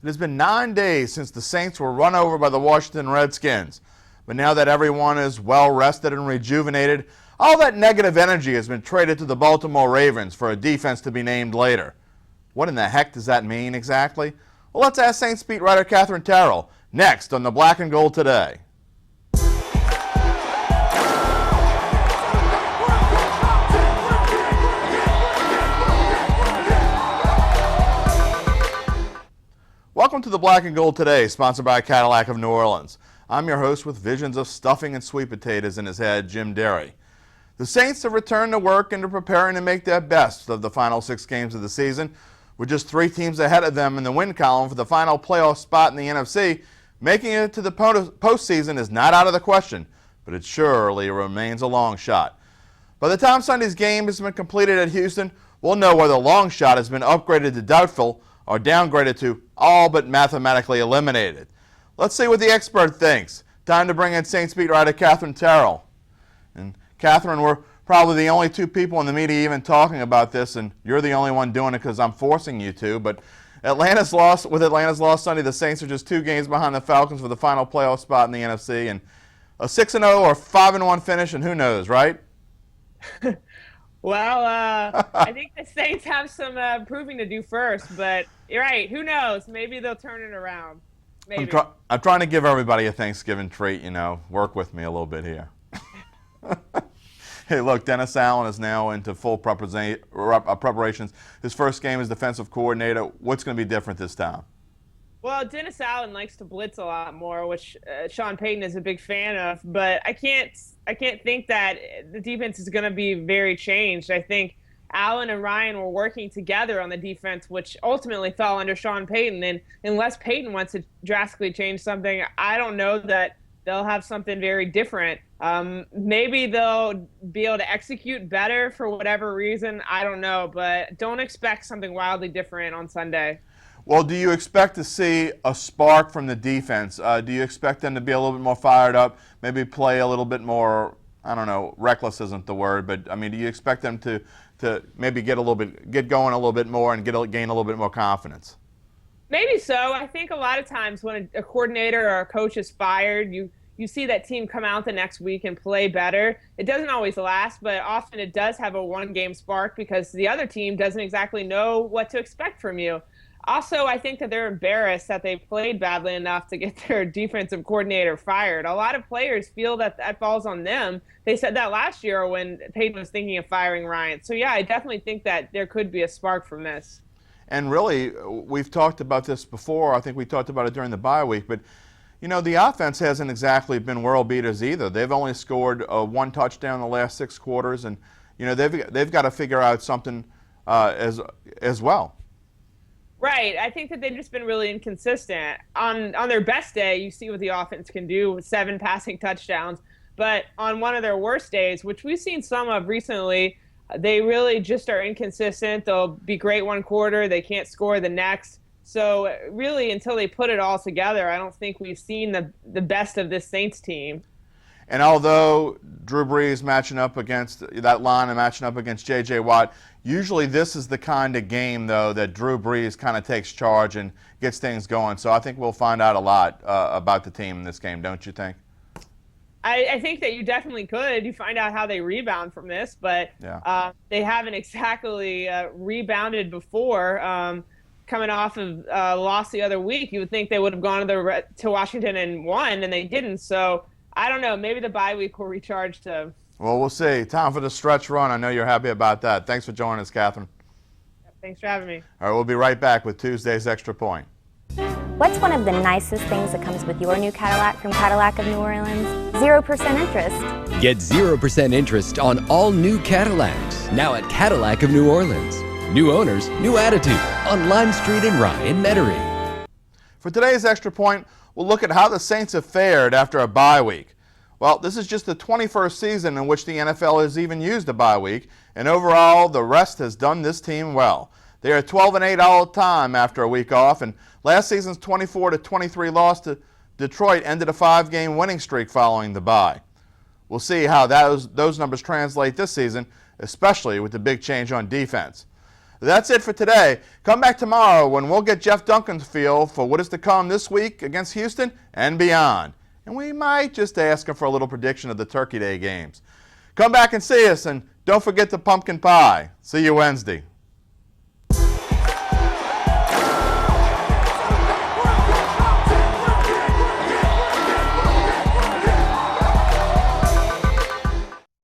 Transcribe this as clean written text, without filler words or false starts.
It has been 9 days since the Saints were run over by the Washington Redskins. But now that everyone is well rested and rejuvenated, all that negative energy has been traded to the Baltimore Ravens for a defense to be named later. What in the heck does that mean exactly? Well, let's ask Saints beat writer Katherine Terrell next on the Black and Gold Today. Welcome to the Black and Gold Today, sponsored by Cadillac of New Orleans. I'm your host with visions of stuffing and sweet potatoes in his head, Jim Derry. The Saints have returned to work and are preparing to make their best of the final 6 games of the season. With just 3 teams ahead of them in the win column for the final playoff spot in the NFC, making it to the postseason is not out of the question, but it surely remains a long shot. By the time Sunday's game has been completed at Houston, we'll know whether long shot has been upgraded to doubtful or downgraded to all but mathematically eliminated. Let's see what the expert thinks. Time to bring in Saints beat writer Katherine Terrell. And Katherine, we're probably the only 2 people in the media even talking about this, and you're the only one doing it because I'm forcing you to. But Atlanta's loss Sunday, the Saints are just 2 games behind the Falcons for the final playoff spot in the NFC, and a 6-0 or 5-1 finish, and who knows, right? Well, I think the Saints have some proving to do first, but you're right. Who knows? Maybe they'll turn it around. Maybe. I'm trying to give everybody a Thanksgiving treat, you know. Work with me a little bit here. Hey, look, Dennis Allen is now into full preparations. His first game as defensive coordinator. What's going to be different this time? Well, Dennis Allen likes to blitz a lot more, which Sean Payton is a big fan of. But I can't think that the defense is going to be very changed. I think Allen and Ryan were working together on the defense, which ultimately fell under Sean Payton. And unless Payton wants to drastically change something, I don't know that they'll have something very different. Maybe they'll be able to execute better for whatever reason. I don't know, but don't expect something wildly different on Sunday. Well, do you expect to see a spark from the defense? Do you expect them to be a little bit more fired up, maybe play a little bit more, I don't know, reckless isn't the word, but I mean, do you expect them to maybe get going a little bit more and gain a little bit more confidence? Maybe so. I think a lot of times when a coordinator or a coach is fired, you see that team come out the next week and play better. It doesn't always last, but often it does have a one-game spark because the other team doesn't exactly know what to expect from you. Also, I think that they're embarrassed that they played badly enough to get their defensive coordinator fired. A lot of players feel that that falls on them. They said that last year when Payton was thinking of firing Ryan. So, yeah, I definitely think that there could be a spark from this. And really, we've talked about this before. I think we talked about it during the bye week. But, you know, the offense hasn't exactly been world beaters either. They've only scored 1 touchdown in the last 6 quarters. And, you know, they've got to figure out something as well. Right. I think that they've just been really inconsistent. On their best day, you see what the offense can do with 7 passing touchdowns. But on one of their worst days, which we've seen some of recently, they really just are inconsistent. They'll be great one quarter. They can't score the next. So really, until they put it all together, I don't think we've seen the best of this Saints team. And although Drew Brees matching up against that line and matching up against J.J. Watt, usually this is the kind of game, though, that Drew Brees kind of takes charge and gets things going. So I think we'll find out a lot about the team in this game, don't you think? I think that you definitely could. You find out how they rebound from this, but yeah. They haven't exactly rebounded before. Coming off of a loss the other week, you would think they would have gone to Washington and won, and they didn't. So I don't know. Maybe the bye week will recharge them. Well, we'll see. Time for the stretch run. I know you're happy about that. Thanks for joining us, Katherine. Thanks for having me. All right, we'll be right back with Tuesday's Extra Point. What's one of the nicest things that comes with your new Cadillac from Cadillac of New Orleans? 0% interest. Get 0% interest on all new Cadillacs, now at Cadillac of New Orleans. New owners, new attitude, on Lime Street in Rye in Metairie. For today's Extra Point, we'll look at how the Saints have fared after a bye week. Well, this is just the 21st season in which the NFL has even used a bye week, and overall, the rest has done this team well. They are 12-8 all the time after a week off, and last season's 24-23 loss to Detroit ended a 5-game winning streak following the bye. We'll see how those numbers translate this season, especially with the big change on defense. That's it for today. Come back tomorrow when we'll get Jeff Duncan's feel for what is to come this week against Houston and beyond. And we might just ask him for a little prediction of the Turkey Day games. Come back and see us, and don't forget the pumpkin pie. See you Wednesday.